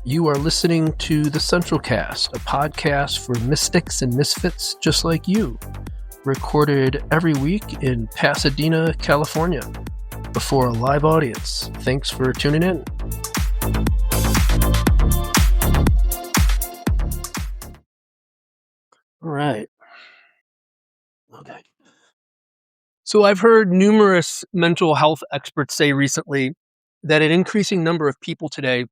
You are listening to The Central Cast, a podcast for mystics and misfits just like you, recorded every week in Pasadena, California, before a live audience. Thanks for tuning in. All right. Okay. So I've heard numerous mental health experts say recently that an increasing number of people today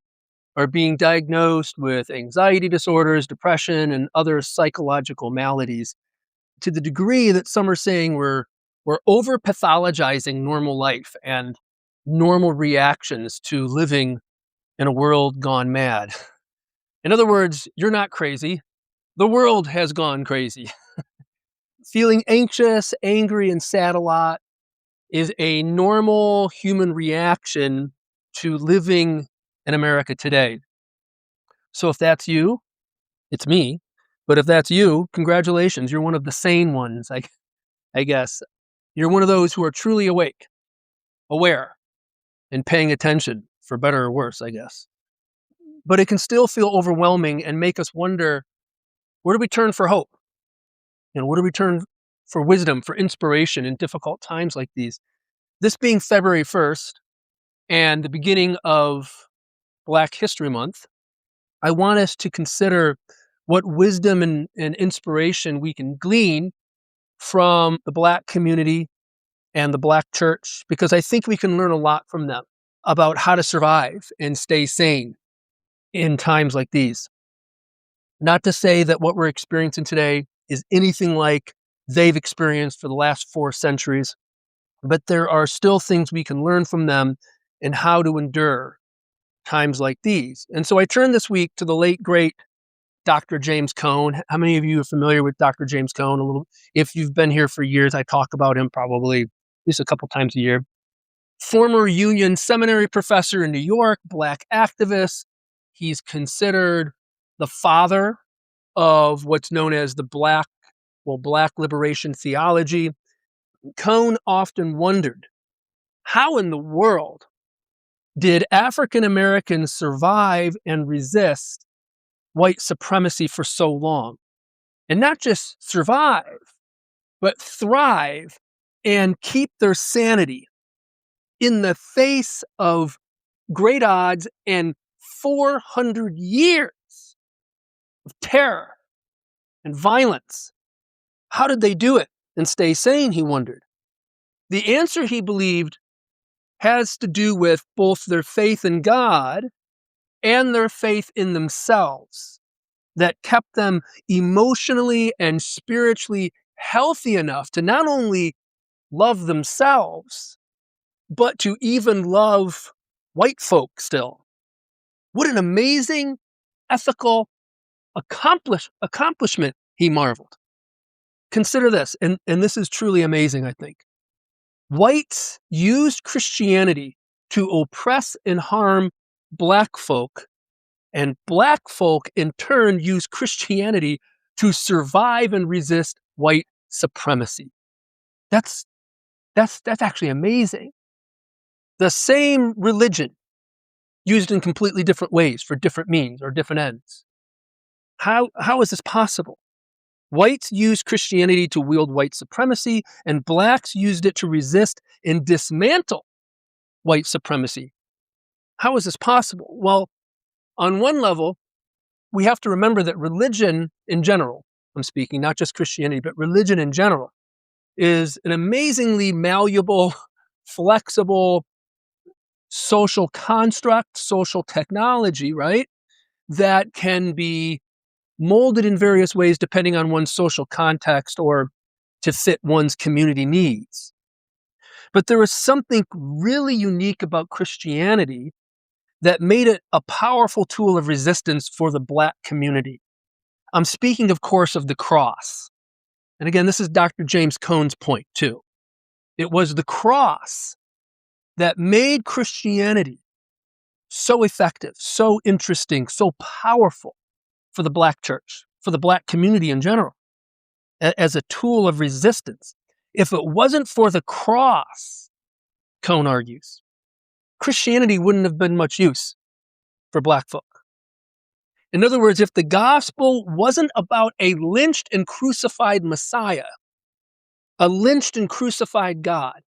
are being diagnosed with anxiety disorders, depression, and other psychological maladies to the degree that some are saying we're over pathologizing normal life and normal reactions to living in a world gone mad. In other words, you're not crazy. The world has gone crazy. Feeling anxious, angry, and sad a lot is a normal human reaction to living in America today. So if that's you, it's me. But if that's you, congratulations. You're one of the sane ones, I guess. You're one of those who are truly awake, aware, and paying attention, for better or worse, I guess. But it can still feel overwhelming and make us wonder, where do we turn for hope? Where do we turn for wisdom, for inspiration in difficult times like these? This being February 1st and the beginning of Black History Month, I want us to consider what wisdom and inspiration we can glean from the Black community and the Black church, because I think we can learn a lot from them about how to survive and stay sane in times like these. Not to say that what we're experiencing today is anything like they've experienced for the last 4 centuries, but there are still things we can learn from them and how to endure times like these. And so I turn this week to the late, great Dr. James Cone. How many of you are familiar with Dr. James Cone? A little. If you've been here for years, I talk about him probably at least a couple times a year. Former Union Seminary professor in New York, Black activist. He's considered the father of what's known as the Black liberation theology. Cone often wondered, how in the world did African Americans survive and resist white supremacy for so long? And not just survive, but thrive and keep their sanity in the face of great odds and 400 years of terror and violence. How did they do it and stay sane, he wondered. The answer, he believed, has to do with both their faith in God and their faith in themselves that kept them emotionally and spiritually healthy enough to not only love themselves, but to even love white folk still. What an amazing ethical accomplishment, he marveled. Consider this, and this is truly amazing, I think. Whites used Christianity to oppress and harm Black folk, and Black folk in turn used Christianity to survive and resist white supremacy. That's actually amazing. The same religion used in completely different ways for different means or different ends. How is this possible? Whites used Christianity to wield white supremacy, and Blacks used it to resist and dismantle white supremacy. How is this possible? Well, on one level, we have to remember that religion in general, I'm speaking not just Christianity, but religion in general, is an amazingly malleable, flexible social construct, social technology, right? That can be molded in various ways depending on one's social context or to fit one's community needs. But there was something really unique about Christianity that made it a powerful tool of resistance for the Black community. I'm speaking, of course, of the cross. And again, this is Dr. James Cone's point, too. It was the cross that made Christianity so effective, so interesting, so powerful for the Black church, for the Black community in general, as a tool of resistance. If it wasn't for the cross, Cone argues, Christianity wouldn't have been much use for Black folk. In other words, if the gospel wasn't about a lynched and crucified Messiah, a lynched and crucified God,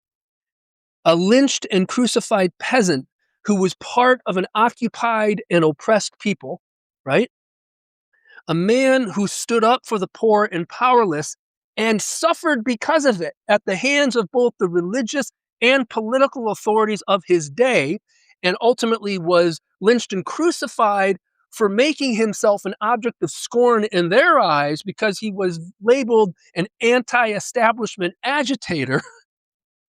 a lynched and crucified peasant who was part of an occupied and oppressed people, right? A man who stood up for the poor and powerless and suffered because of it at the hands of both the religious and political authorities of his day, and ultimately was lynched and crucified for making himself an object of scorn in their eyes because he was labeled an anti-establishment agitator,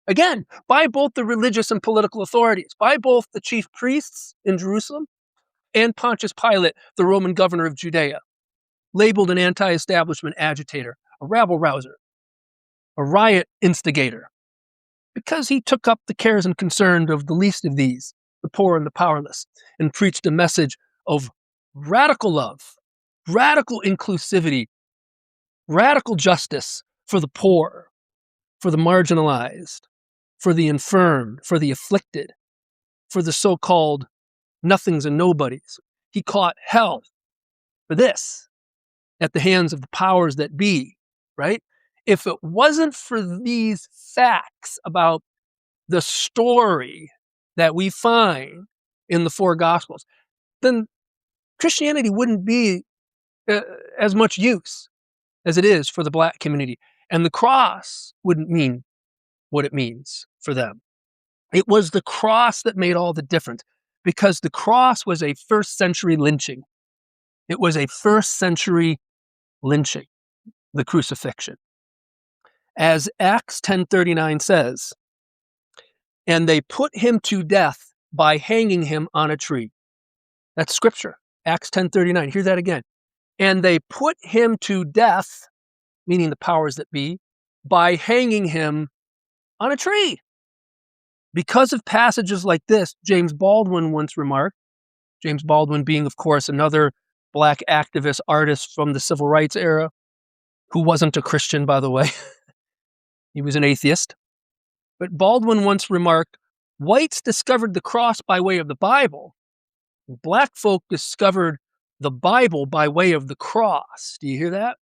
again, by both the religious and political authorities, by both the chief priests in Jerusalem and Pontius Pilate, the Roman governor of Judea, labeled an anti-establishment agitator, a rabble-rouser, a riot instigator, because he took up the cares and concerns of the least of these, the poor and the powerless, and preached a message of radical love, radical inclusivity, radical justice for the poor, for the marginalized, for the infirm, for the afflicted, for the so-called nothings and nobodies. He caught hell for this at the hands of the powers that be, right? If it wasn't for these facts about the story that we find in the four Gospels, then Christianity wouldn't be as much use as it is for the Black community. And the cross wouldn't mean what it means for them. It was the cross that made all the difference, because the cross was a first century lynching. It was a first century lynching, the crucifixion. As Acts 10:39 says, and they put him to death by hanging him on a tree. That's scripture, Acts 10:39. Hear that again. And they put him to death, meaning the powers that be, by hanging him on a tree. Because of passages like this, James Baldwin once remarked, James Baldwin being, of course, another Black activist artist from the civil rights era, who wasn't a Christian, by the way. He was an atheist. But Baldwin once remarked, whites discovered the cross by way of the Bible. Black folk discovered the Bible by way of the cross. Do you hear that?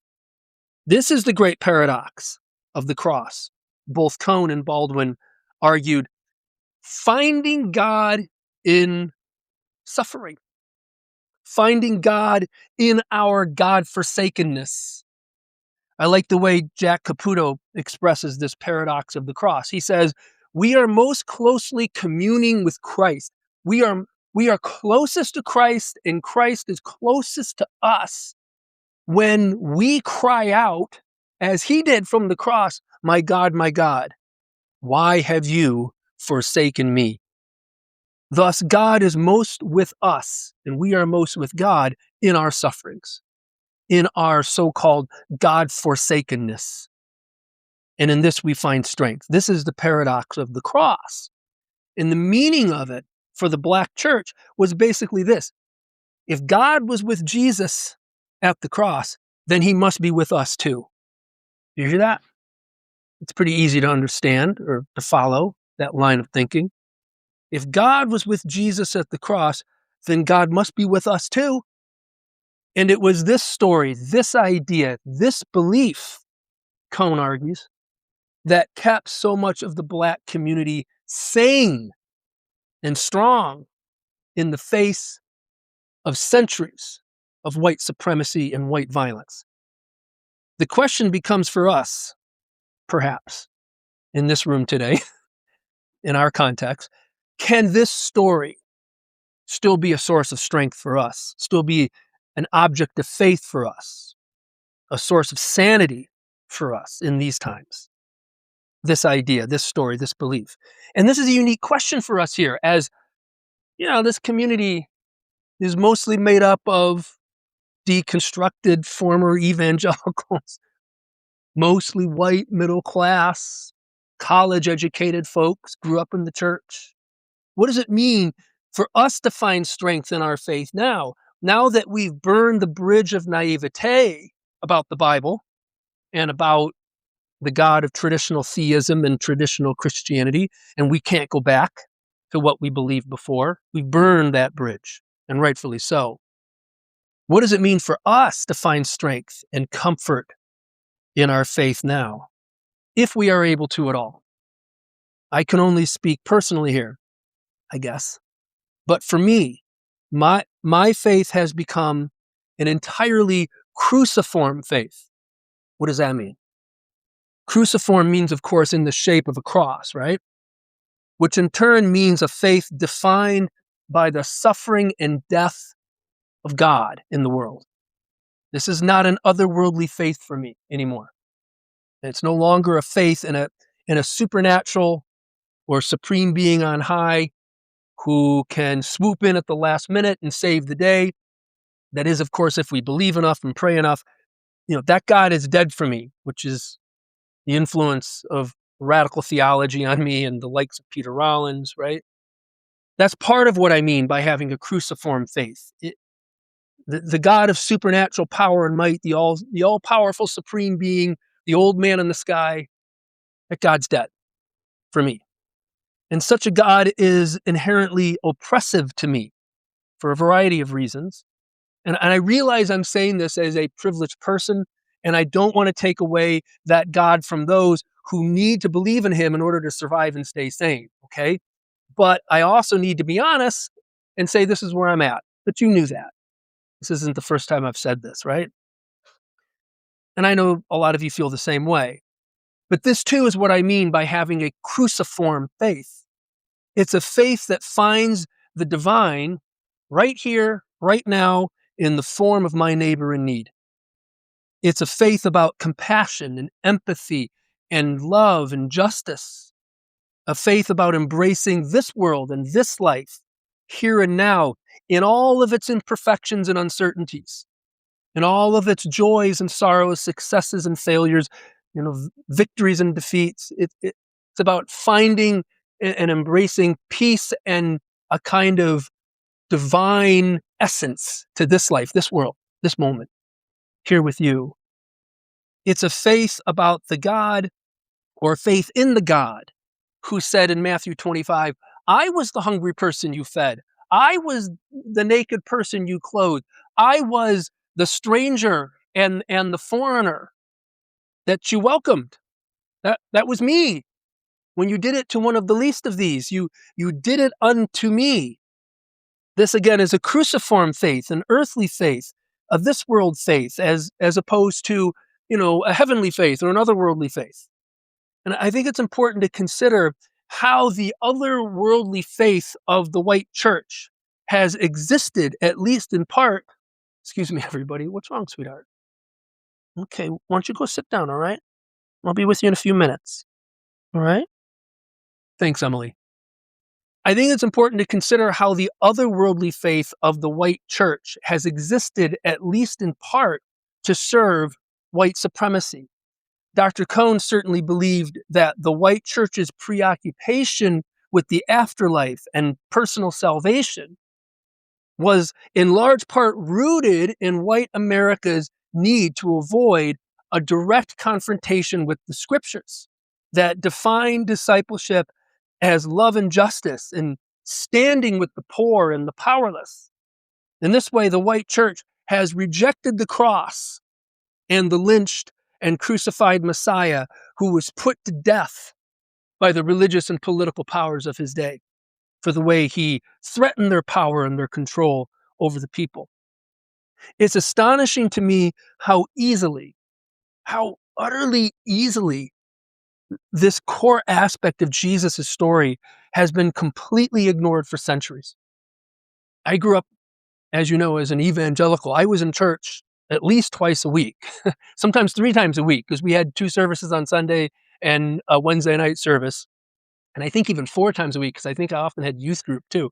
This is the great paradox of the cross. Both Cone and Baldwin argued finding God in suffering, finding God in our God-forsakenness. I like the way Jack Caputo expresses this paradox of the cross. He says, we are most closely communing with Christ. We are closest to Christ, and Christ is closest to us when we cry out, as he did from the cross, my God, why have you forsaken me? Thus, God is most with us, and we are most with God in our sufferings, in our so-called God-forsakenness. And in this we find strength. This is the paradox of the cross. And the meaning of it for the Black church was basically this. If God was with Jesus at the cross, then he must be with us too. You hear that? It's pretty easy to understand or to follow that line of thinking. If God was with Jesus at the cross, then God must be with us too. And it was this story, this idea, this belief, Cone argues, that kept so much of the Black community sane and strong in the face of centuries of white supremacy and white violence. The question becomes for us, perhaps, in this room today, in our context, can this story still be a source of strength for us, still be an object of faith for us, a source of sanity for us in these times? This idea, this story, this belief. And this is a unique question for us here, as this community is mostly made up of deconstructed former evangelicals, mostly white, middle class, college educated folks, grew up in the church. What does it mean for us to find strength in our faith now that we've burned the bridge of naivete about the Bible and about the God of traditional theism and traditional Christianity, and we can't go back to what we believed before? We've burned that bridge, and rightfully so. What does it mean for us to find strength and comfort in our faith now, if we are able to at all? I can only speak personally here, I guess. But for me, my faith has become an entirely cruciform faith. What does that mean? Cruciform means, of course, in the shape of a cross, right? Which in turn means a faith defined by the suffering and death of God in the world. This is not an otherworldly faith for me anymore. It's no longer a faith in a supernatural or supreme being on high who can swoop in at the last minute and save the day. That is, of course, if we believe enough and pray enough. That God is dead for me, which is the influence of radical theology on me and the likes of Peter Rollins, right? That's part of what I mean by having a cruciform faith. The God of supernatural power and might, the all-powerful supreme being, the old man in the sky, that God's dead for me. And such a God is inherently oppressive to me for a variety of reasons. And I realize I'm saying this as a privileged person, and I don't want to take away that God from those who need to believe in him in order to survive and stay sane, okay? But I also need to be honest and say this is where I'm at. But you knew that. This isn't the first time I've said this, right? And I know a lot of you feel the same way. But this too is what I mean by having a cruciform faith. It's a faith that finds the divine right here, right now, in the form of my neighbor in need. It's a faith about compassion and empathy and love and justice. A faith about embracing this world and this life, here and now, in all of its imperfections and uncertainties, in all of its joys and sorrows, successes and failures, victories and defeats. It's about finding and embracing peace and a kind of divine essence to this life, this world, this moment, here with you. It's a faith about the God, or faith in the God, who said in Matthew 25, I was the hungry person you fed. I was the naked person you clothed. I was the stranger and the foreigner that you welcomed. That was me. When you did it to one of the least of these, you did it unto me. This again is a cruciform faith, an earthly faith, a this world faith, as opposed to, a heavenly faith or an otherworldly faith. And I think it's important to consider how the otherworldly faith of the white church has existed, at least in part. Excuse me, everybody. What's wrong, sweetheart? Okay, why don't you go sit down, all right? I'll be with you in a few minutes. All right? Thanks, Emily. I think it's important to consider how the otherworldly faith of the white church has existed, at least in part, to serve white supremacy. Dr. Cohn certainly believed that the white church's preoccupation with the afterlife and personal salvation was in large part rooted in white America's need to avoid a direct confrontation with the scriptures that define discipleship as love and justice and standing with the poor and the powerless. In this way, the white church has rejected the cross and the lynched and crucified Messiah who was put to death by the religious and political powers of his day for the way he threatened their power and their control over the people. It's astonishing to me how utterly easily this core aspect of Jesus' story has been completely ignored for centuries. I grew up, as you know, as an evangelical. I was in church at least twice a week, sometimes 3 times a week, because we had 2 services on Sunday and a Wednesday night service. And I think even 4 times a week, because I think I often had youth group too.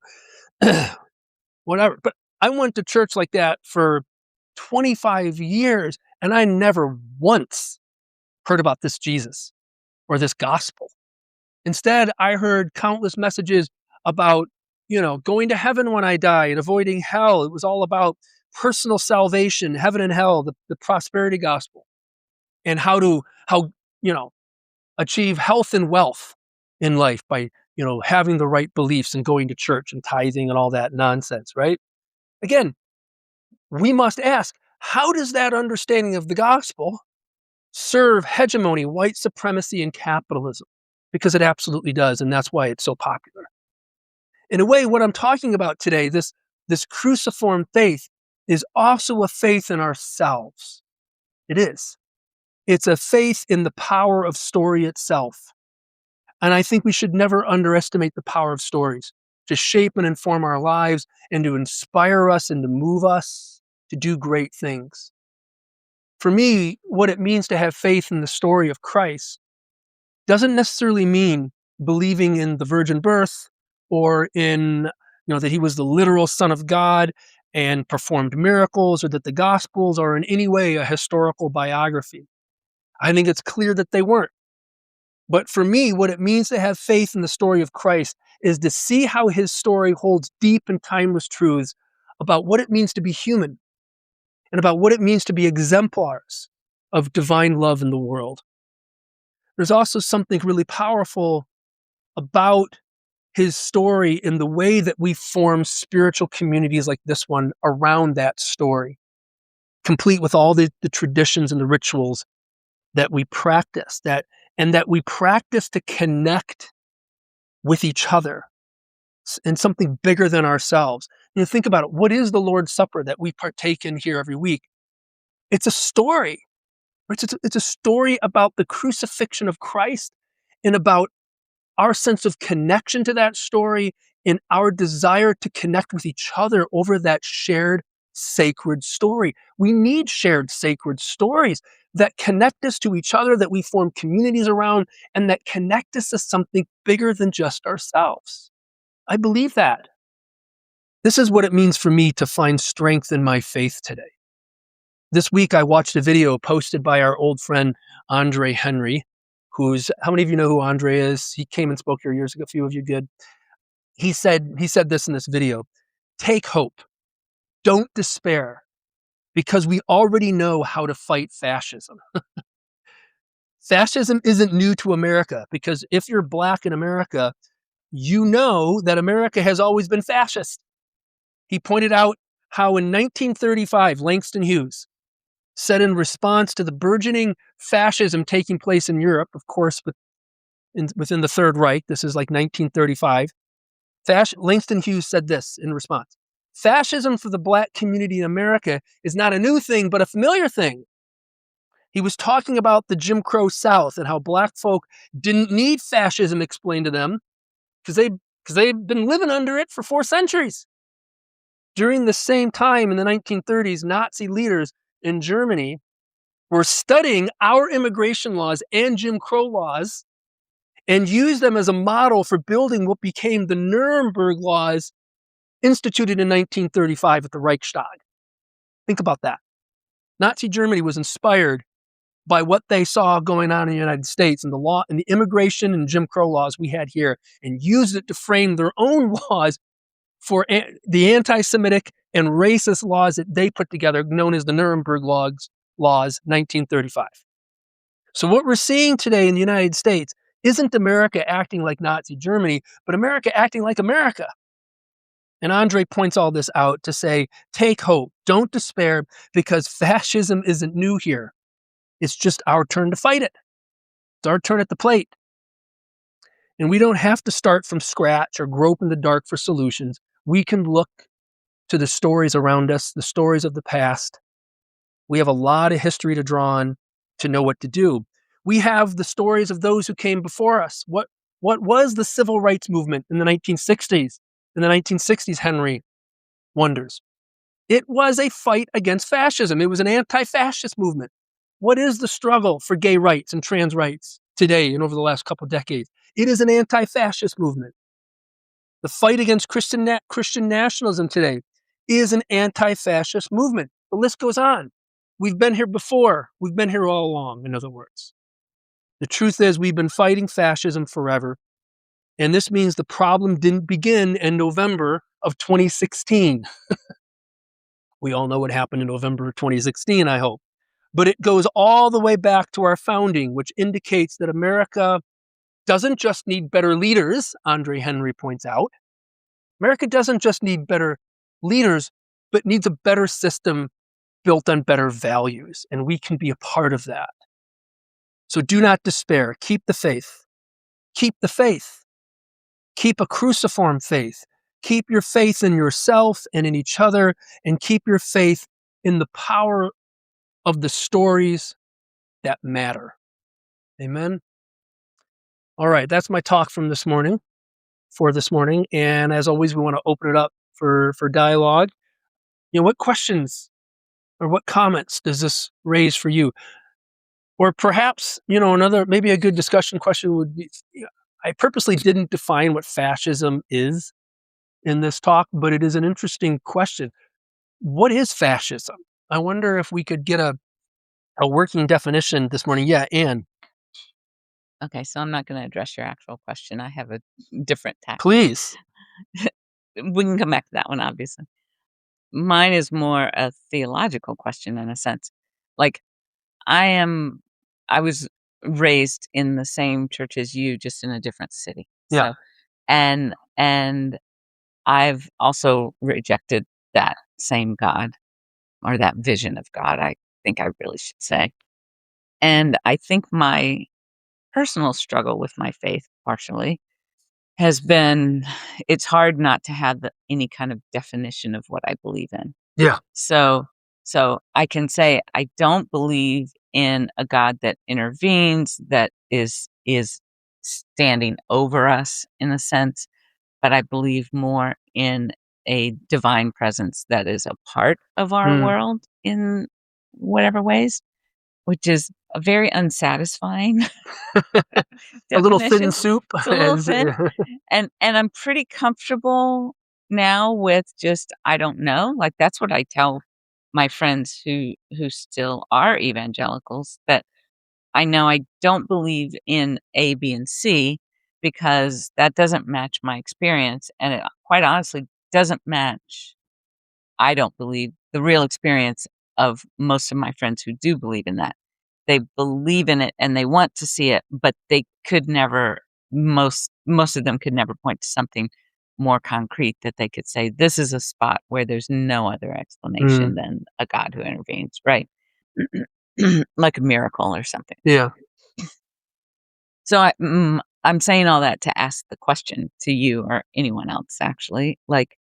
Whatever. But I went to church like that for 25 years, and I never once heard about this Jesus or this gospel. Instead, I heard countless messages about, going to heaven when I die and avoiding hell. It was all about personal salvation, heaven and hell, the prosperity gospel, and how, achieve health and wealth in life by, having the right beliefs and going to church and tithing and all that nonsense, right? Again, we must ask, how does that understanding of the gospel serve hegemony, white supremacy, and capitalism? Because it absolutely does, and that's why it's so popular. In a way, what I'm talking about today, this cruciform faith, is also a faith in ourselves. It is. It's a faith in the power of story itself. And I think we should never underestimate the power of stories to shape and inform our lives and to inspire us and to move us to do great things. For me, what it means to have faith in the story of Christ doesn't necessarily mean believing in the virgin birth or in, that he was the literal son of God and performed miracles, or that the gospels are in any way a historical biography. I think it's clear that they weren't. But for me, what it means to have faith in the story of Christ is to see how his story holds deep and timeless truths about what it means to be human and about what it means to be exemplars of divine love in the world. There's also something really powerful about his story in the way that we form spiritual communities like this one around that story, complete with all the traditions and the rituals that we practice, that we practice to connect with each other and something bigger than ourselves. Think about it. What is the Lord's Supper that we partake in here every week? It's a story. It's a story about the crucifixion of Christ and about our sense of connection to that story and our desire to connect with each other over that shared sacred story. We need shared sacred stories that connect us to each other, that we form communities around, and that connect us to something bigger than just ourselves. I believe that. This is what it means for me to find strength in my faith today. This week, I watched a video posted by our old friend, Andre Henry, how many of you know who Andre is? He came and spoke here years ago. A few of you did. He said this in this video: take hope. Don't despair, because we already know how to fight fascism. Fascism isn't new to America, because if you're Black in America, you know that America has always been fascist. He pointed out how in 1935, Langston Hughes said, in response to the burgeoning fascism taking place in Europe, of course, within the Third Reich, this is like 1935, Langston Hughes said this in response: fascism for the Black community in America is not a new thing, but a familiar thing. He was talking about the Jim Crow South and how Black folk didn't need fascism explained to them because they'd been living under it for 4 centuries. During the same time in the 1930s, Nazi leaders in Germany were studying our immigration laws and Jim Crow laws and used them as a model for building what became the Nuremberg laws instituted in 1935 at the Reichstag. Think about that. Nazi Germany was inspired by what they saw going on in the United States and the law and the immigration and Jim Crow laws we had here, and used it to frame their own laws for the anti-Semitic and racist laws that they put together, known as the Nuremberg laws, 1935. So what we're seeing today in the United States isn't America acting like Nazi Germany, but America acting like America. And Andre points all this out to say, take hope, don't despair, because fascism isn't new here. It's just our turn to fight it. It's our turn at the plate. And we don't have to start from scratch or grope in the dark for solutions. We can look to the stories around us, the stories of the past. We have a lot of history to draw on to know what to do. We have the stories of those who came before us. What was the civil rights movement in the 1960s? In the 1960s, Henry wonders. It was a fight against fascism. It was an anti-fascist movement. What is the struggle for gay rights and trans rights today and over the last couple of decades? It is an anti-fascist movement. The fight against Christian nationalism today is an anti-fascist movement. The list goes on. We've been here before. We've been here all along, in other words. The truth is, we've been fighting fascism forever. And this means the problem didn't begin in November of 2016. We all know what happened in November of 2016, I hope. But it goes all the way back to our founding, which indicates that America doesn't just need better leaders, Andre Henry points out. America doesn't just need better leaders. but needs a better system built on better values, and we can be a part of that. So do not despair. Keep the faith. Keep the faith. Keep a cruciform faith. Keep your faith in yourself and in each other, and keep your faith in the power of the stories that matter. Amen. All right, that's my talk from this morning for this morning. And as always, we want to open it up for dialogue. What questions or what comments does this raise for you? Or perhaps, another, maybe a good discussion question would be, I purposely didn't define what fascism is in this talk, but it is an interesting question. What is fascism? I wonder if we could get a working definition this morning. Yeah, Anne, Okay, so I'm not gonna address your actual question. I have a different tack. please. We can come back to that one, obviously. Mine is more a theological question in a sense. Like, I am I was raised in the same church as you, just in a different city. Yeah. So and I've also rejected that same God or that vision of God, I think I really should say. And I think my personal struggle with my faith, partially, has been it's hard not to have any kind of definition of what I believe in. Yeah. So so I can say I don't believe in a God that intervenes, that is standing over us in a sense, but I believe more in a divine presence that is a part of our Mm. world in whatever ways, which is a very unsatisfying A little thin definition. soup. It's a little thin, and I'm pretty comfortable now with just, I don't know, like, that's what I tell my friends who still are evangelicals, that I know I don't believe in A, B, and C because that doesn't match my experience, and it quite honestly doesn't match, I don't believe, the real experience of most of my friends who do believe in that. They believe in it and they want to see it, but they could never most of them could never point to something more concrete that they could say, "This is a spot where there's no other explanation Mm. than a God who intervenes," right? Like a miracle or something. Yeah. So I'm saying all that to ask the question to you or anyone else actually, like,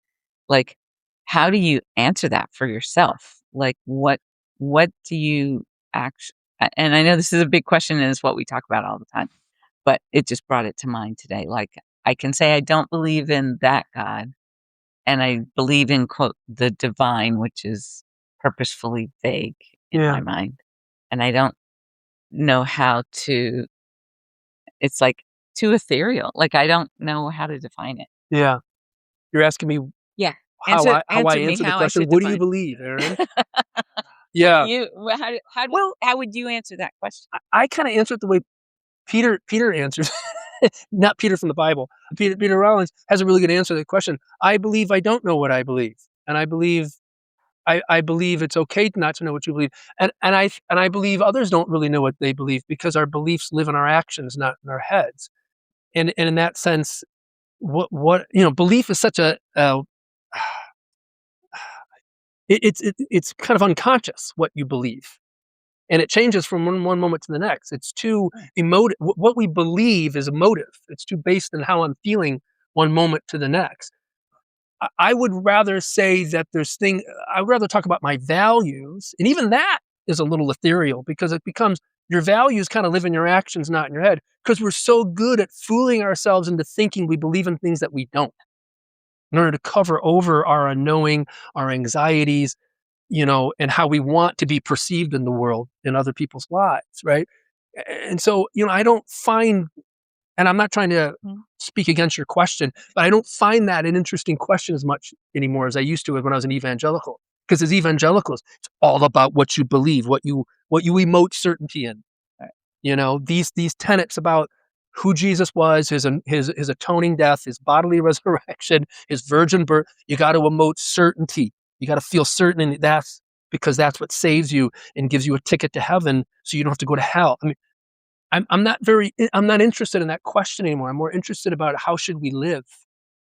how do you answer that for yourself? Like, what do you act and I know this is a big question and it's what we talk about all the time, but it just brought it to mind today. Like, I can say I don't believe in that God, and I believe in, quote, "the divine," which is purposefully vague in Yeah. my mind, and I don't know how to it's, like, too ethereal. Like, I don't know how to define it. Yeah. You're asking me Yeah. how Answer I answer me answer the how I question. should What do you define believe, Aaron? Yeah. you Well, how would you answer that question? I kind of answer it the way Peter answers. Not Peter from the Bible. Peter Rollins has a really good answer to the question. I believe I don't know what I believe, and I believe it's okay not to know what you believe, and I believe others don't really know what they believe because our beliefs live in our actions, not in our heads. And in that sense, what belief is such a it's kind of unconscious what you believe, and it changes from one moment to the next. It's too emotive. What we believe is emotive. It's too based on how I'm feeling one moment to the next. I would rather say that I would rather talk about my values, and even that is a little ethereal because it becomes your values kind of live in your actions, not in your head, because we're so good at fooling ourselves into thinking we believe in things that we don't, in order to cover over our unknowing, our anxieties, and how we want to be perceived in the world, in other people's lives, right? And so, I don't find, and I'm not trying to Mm. speak against your question, but I don't find that an interesting question as much anymore as I used to when I was an evangelical. Because as evangelicals, it's all about what you believe, what you emote certainty in. Right. These tenets about who Jesus was, his atoning death, his bodily resurrection, his virgin birth. You got to emote certainty. You got to feel certain, and because that's what saves you and gives you a ticket to heaven, so you don't have to go to hell. I mean, I'm not interested in that question anymore. I'm more interested about how should we live.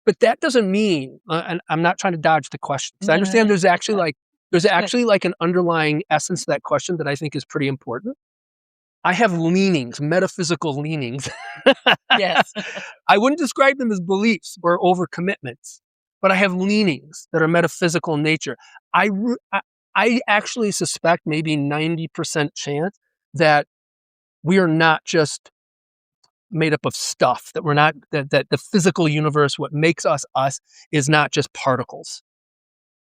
But that doesn't mean, and I'm not trying to dodge the question, because I No, no, understand no. there's actually That like there's that's good. actually like an underlying essence to that question that I think is pretty important. I have leanings, metaphysical leanings. Yes. I wouldn't describe them as beliefs or overcommitments, but I have leanings that are metaphysical in nature. I, re- I, I actually suspect maybe 90% chance that we are not just made up of stuff, that we're not, that the physical universe, what makes us, is not just particles,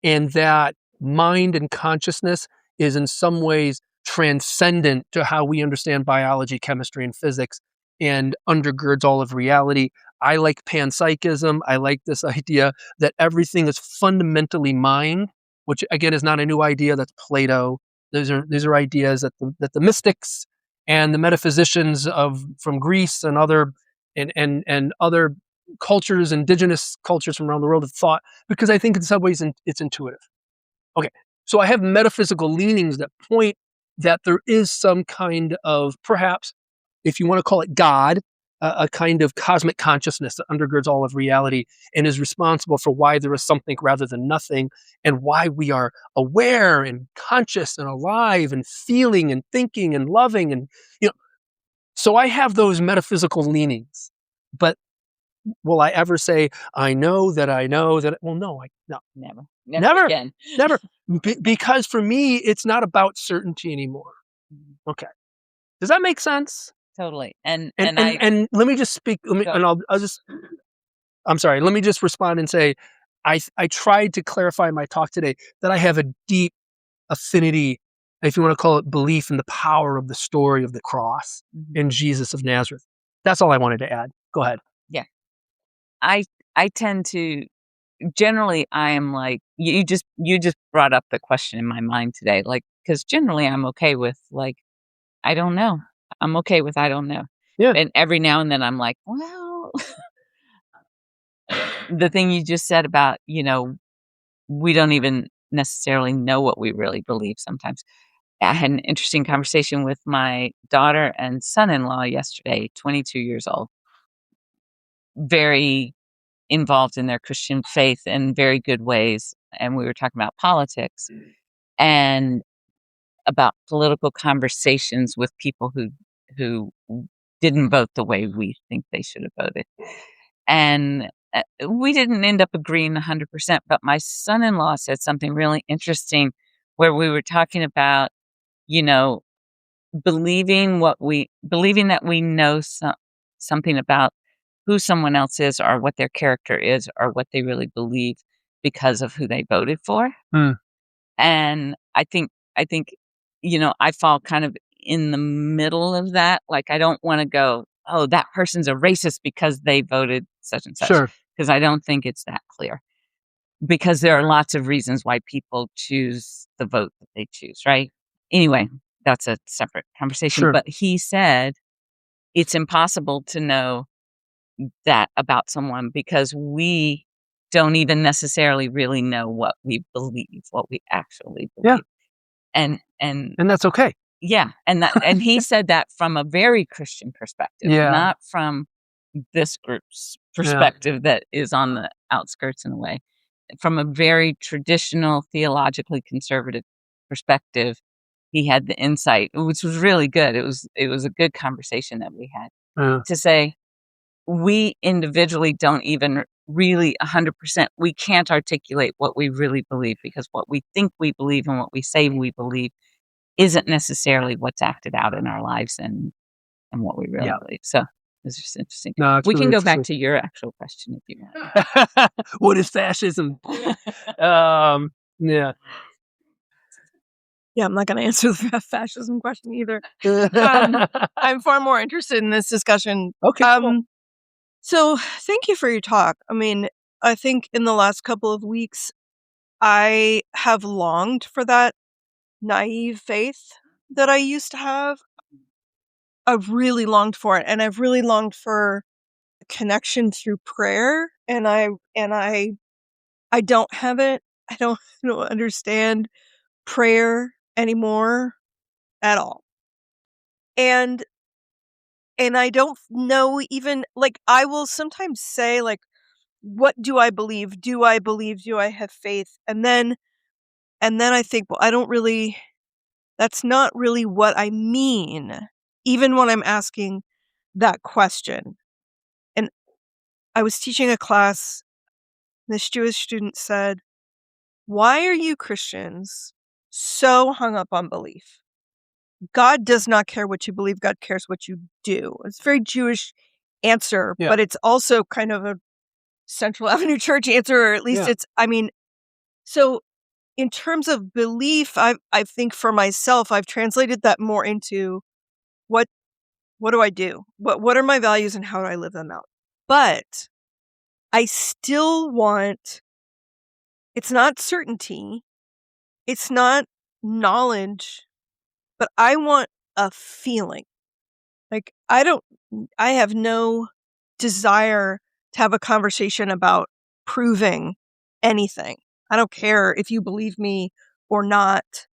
and that mind and consciousness is in some ways transcendent to how we understand biology, chemistry, and physics, and undergirds all of reality. I like panpsychism. I like this idea that everything is fundamentally mind, which again is not a new idea. That's Plato. These are ideas that the mystics and the metaphysicians of from Greece and other cultures, indigenous cultures from around the world, have thought, because I think in some ways it's intuitive. Okay, so I have metaphysical leanings that point that there is some kind of, perhaps, if you want to call it God, a kind of cosmic consciousness that undergirds all of reality and is responsible for why there is something rather than nothing, and why we are aware and conscious and alive and feeling and thinking and loving, and you know. So I have those metaphysical leanings, but will I ever say I know that I know that? Well, no, no, Never. Never never, again. never. Because for me, it's not about certainty anymore. Mhm. Okay. Does that make sense? Totally. And And and and I and let me just speak. Let me, go and I'll just. I'm sorry. Let me just respond and say, I tried to clarify in my talk today that I have a deep affinity, if you want to call it belief, in the power of the story of the cross Mhm. in Jesus of Nazareth. That's all I wanted to add. Go ahead. Yeah. I I tend to generally, I am like you just brought up the question in my mind today, like, because generally I'm okay with, like, I don't know. I'm okay with I don't know. Yeah. And every now and then I'm like, "Well," the thing you just said about, we don't even necessarily know what we really believe sometimes. I had an interesting conversation with my daughter and son-in-law yesterday, 22 years old, very involved in their Christian faith in very good ways, and we were talking about politics and about political conversations with people who didn't vote the way we think they should have voted. And, we didn't end up agreeing 100%, but my son-in-law said something really interesting where we were talking about, you know, believing that we know something about who someone else is or what their character is or what they really believe because of who they voted for. Mm, And I think, I fall kind of in the middle of that. Like, I don't wanna go, "Oh, that person's a racist because they voted such and such," sure. because I don't think it's that clear. Because there are lots of reasons why people choose the vote that they choose, right? Anyway, that's a separate conversation, Sure. but he said it's impossible to know that about someone because we don't even necessarily really know what we believe, what we actually Yeah. believe. And And that's okay. yeah, and he said that from a very Christian perspective, Yeah. not from this group's Yeah. perspective that is on the outskirts in a way. From a very traditional, theologically conservative perspective, he had the insight, which was really good. It was a good conversation that we had Yeah. to say we individually don't even really 100%, we can't articulate what we really believe because what we think we believe and what we say we believe isn't necessarily what's acted out in our lives and what we really Yeah. believe. So it's just interesting. No, it's We really can go back interesting. to your actual question if you What is fascism? want. Yeah. Yeah, I'm not gonna answer the fascism question either. Um, I'm far more interested in this discussion. Okay, cool. So thank you for your talk. I mean, I think in the last couple of weeks, I have longed for that naive faith that I used to have. I've really longed for it, and I've really longed for connection through prayer, and I don't have it. I don't I don't understand prayer anymore at all. And I don't know, even like, I will sometimes say, like, what do I believe? Do I believe? Do I have faith? And then I think, well, that's not really what I mean, even when I'm asking that question. And I was teaching a class, this Jewish student said, "Why are you Christians so hung up on belief? God does not care what you believe, God cares what you do." It's a very Jewish answer, Yeah. but it's also kind of a Central Avenue Church answer, or at least Yeah. so in terms of belief, I think for myself, I've translated that more into what what do I do? What are my values and how do I live them out? But I still want, it's not certainty, it's not knowledge, but I want a feeling. Like, I have no desire to have a conversation about proving anything. I don't care if you believe me or not.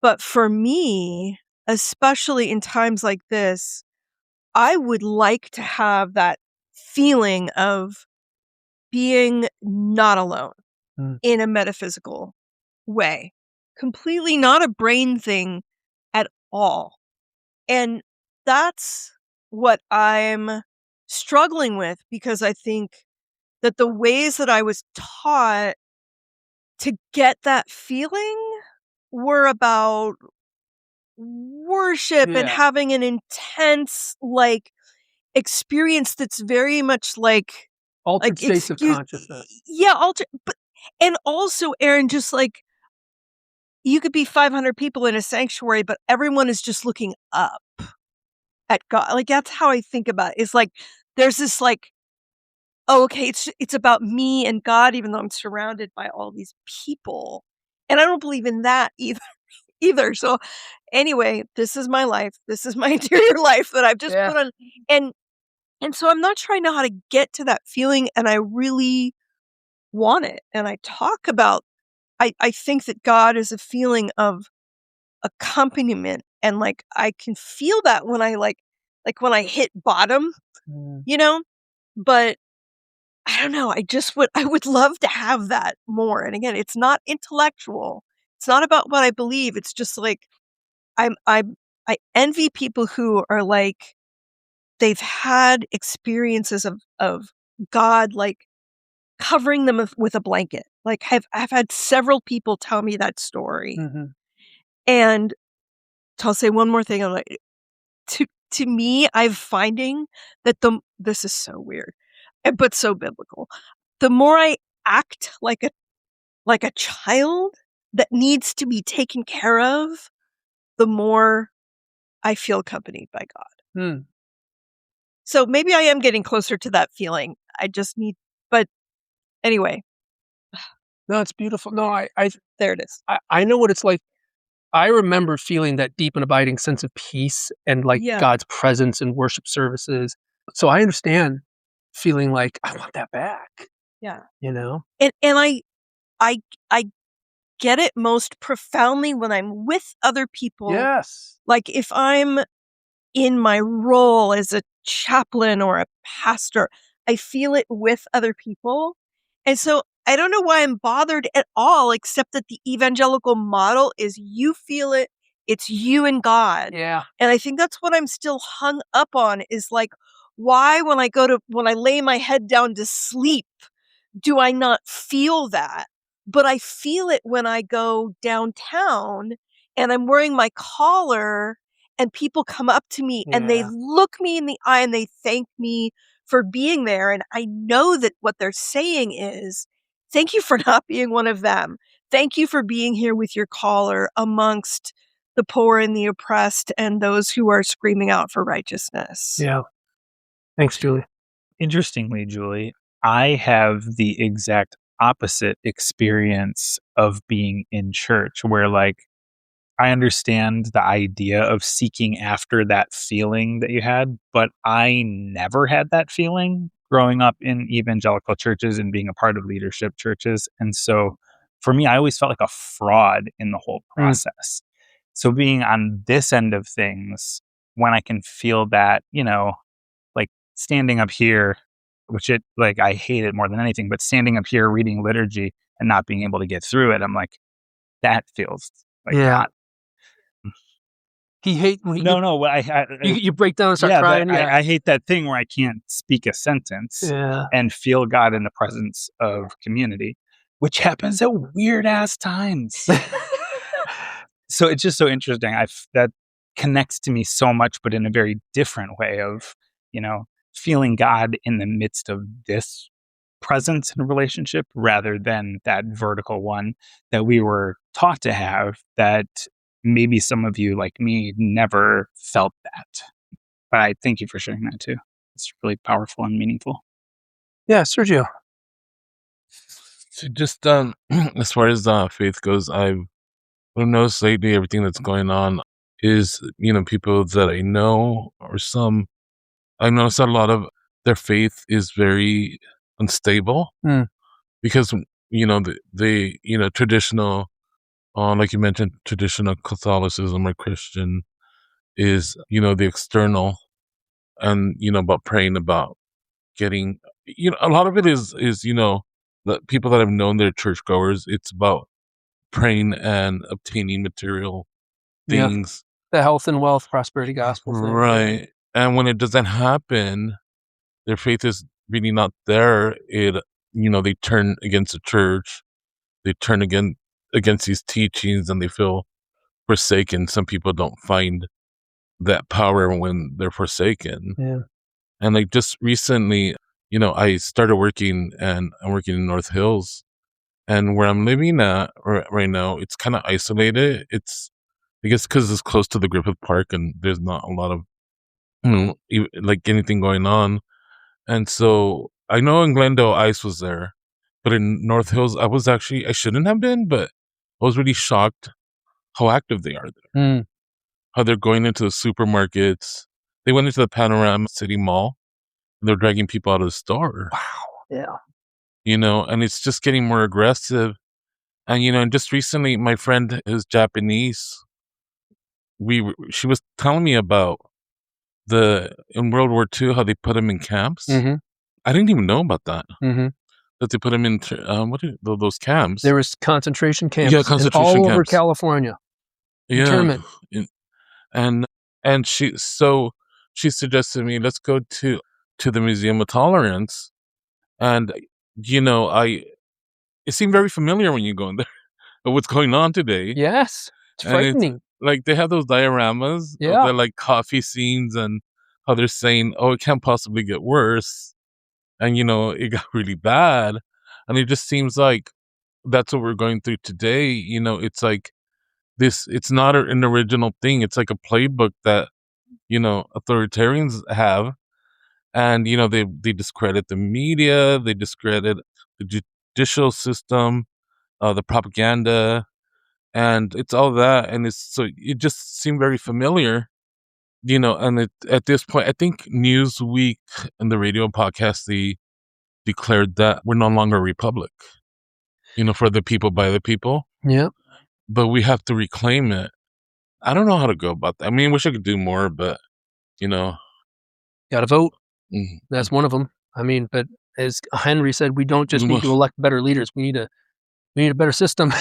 But for me, especially in times like this, I would like to have that feeling of being not alone Mm. in a metaphysical way. Completely not a brain thing at all. And that's what I'm struggling with, because I think that the ways that I was taught to get that feeling were about worship and Yeah. having an intense, like, experience that's very much Altered states of excuse consciousness. yeah, alter but and also, Aaron, just like, you could be 500 people in a sanctuary, but everyone is just looking up at God. Like, that's how I think about it. It's like, there's this, like, "Oh, okay, it's about me and God, even though I'm surrounded by all these people." And I don't believe in that either. So, anyway, this is my life. This is my interior life that I've just Yeah. put on, and so I'm not sure I know how to get to that feeling, and I really want it. And I talk about, I think that God is a feeling of accompaniment, and, like, I can feel that when when I hit bottom, Mm. you know? But I don't know, I would love to have that more. And again, it's not intellectual. It's not about what I believe. It's just like, I envy people who are like, they've had experiences of God, like, covering them with a blanket. Like, I've had several people tell me that story. Mhm. And I'll say one more thing, I'm like, to me, I'm finding that this is so weird, but so biblical. The more I act like a child that needs to be taken care of, the more I feel accompanied by God. Mm. So maybe I am getting closer to that feeling. I just need, but anyway, No, it's beautiful. No, there it is. I know what it's like. I remember feeling that deep and abiding sense of peace and, like, Yeah, God's presence in worship services. So I understand feeling like, "I want that back," yeah. you know? And I I get it most profoundly when I'm with other people. Yes. Like, if I'm in my role as a chaplain or a pastor, I feel it with other people. And so I don't know why I'm bothered at all, except that the evangelical model is you feel it, it's you and God. Yeah. And I think that's what I'm still hung up on, is like, why when I lay my head down to sleep, do I not feel that? But I feel it when I go downtown and I'm wearing my collar and people come up to me and they Yeah. look me in the eye and they thank me for being there. And I know that what they're saying is, thank you for not being one of them. Thank you for being here with your collar amongst the poor and the oppressed and those who are screaming out for righteousness. Yeah. Thanks, Julie. Interestingly, Julie, I have the exact opposite experience of being in church where, like, I understand the idea of seeking after that feeling that you had, but I never had that feeling growing up in evangelical churches and being a part of leadership churches. And so for me, I always felt like a fraud in the whole Mm. process. So being on this end of things, when I can feel that, like standing up here, which I hate it more than anything, but standing up here reading liturgy and not being able to get through it, I'm like, that feels like not. He hate when No, you break down and start yeah, crying. I hate that thing where I can't speak a sentence and feel God in the presence of community, which happens at weird ass times. So it's just so interesting. That connects to me so much, but in a very different way of, feeling God in the midst of this presence in a relationship rather than that vertical one that we were taught to have, that maybe some of you like me never felt that. But I thank you for sharing that too. It's really powerful and meaningful. Yeah, Sergio. So just as far as faith goes, I've noticed lately everything that's going on is, people that I know or I notice that a lot of their faith is very unstable because, traditional, like you mentioned, traditional Catholicism or Christian is, the external and, about praying about getting, a lot of it is, the people that I've known, they're churchgoers. It's about praying and obtaining material things. The health and wealth prosperity gospel thing. Right. And when it doesn't happen, their faith is really not there. They turn against the church. They turn against these teachings and they feel forsaken. Some people don't find that power when they're forsaken. Yeah. And like just recently, I started working and I'm working in North Hills, and where I'm living at right now, it's kind of isolated. I guess because it's close to the Griffith Park and there's not a lot of, like anything going on. And so I know in Glendale ICE was there, but in North Hills, I shouldn't have been, but I was really shocked how active they are there. How they're going into the supermarkets. They went into the Panorama City Mall and they're dragging people out of the store. Wow. Yeah. And it's just getting more aggressive. And, and just recently, my friend is Japanese. She was telling me about in World War II, how they put them in camps. Mm-hmm. I didn't even know about that. Mm-hmm. That they put them in, what are those camps? There was concentration camps. Yeah, concentration all over camps. California. Yeah. Internment. And she suggested to me, let's go to the Museum of Tolerance. And, it seemed very familiar when you go in there. What's going on today? Yes. It's frightening. Like they have those dioramas of the like coffee scenes and how they're saying, oh, it can't possibly get worse. And, it got really bad. And it just seems like that's what we're going through today. It's like it's not an original thing. It's like a playbook that, authoritarians have. And, they discredit the media. They discredit the judicial system, the propaganda. And it's all that. And it just seemed very familiar, and at this point, I think Newsweek and the radio podcast, they declared that we're no longer a republic, for the people, by the people. Yeah. But we have to reclaim it. I don't know how to go about that. I mean, I wish I could do more, but, Got to vote. Mm-hmm. That's one of them. I mean, but as Henry said, we don't just need to elect better leaders. We need a better system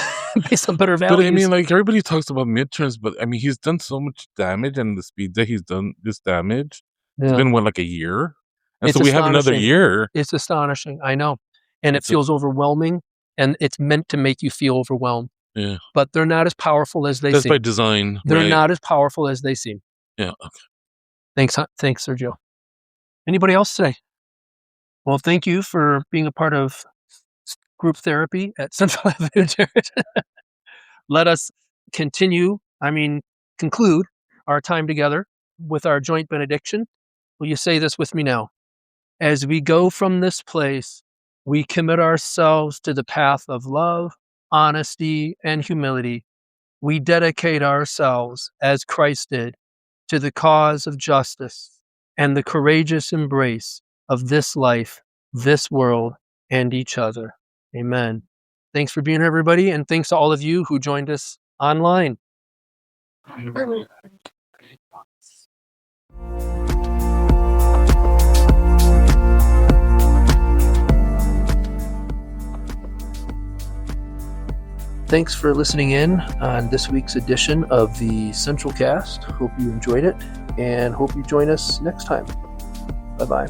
based on better values. But I mean, like everybody talks about midterms, but I mean, he's done so much damage, and the speed that he's done this damage, it's been like a year, and so we have another year. It's astonishing, I know, and it feels overwhelming, and it's meant to make you feel overwhelmed. Yeah, but they're not as powerful as they seem. That's by design. They're not as powerful as they seem. Yeah. Okay. Thanks, Sergio. Anybody else today? Well, thank you for being a part of group therapy at Central Avenue Church. Let us conclude our time together with our joint benediction. Will you say this with me now? As we go from this place, we commit ourselves to the path of love, honesty, and humility. We dedicate ourselves, as Christ did, to the cause of justice and the courageous embrace of this life, this world, and each other. Amen. Thanks for being here, everybody, and thanks to all of you who joined us online. Thanks for listening in on this week's edition of the Central Cast. Hope you enjoyed it, and hope you join us next time. Bye-bye.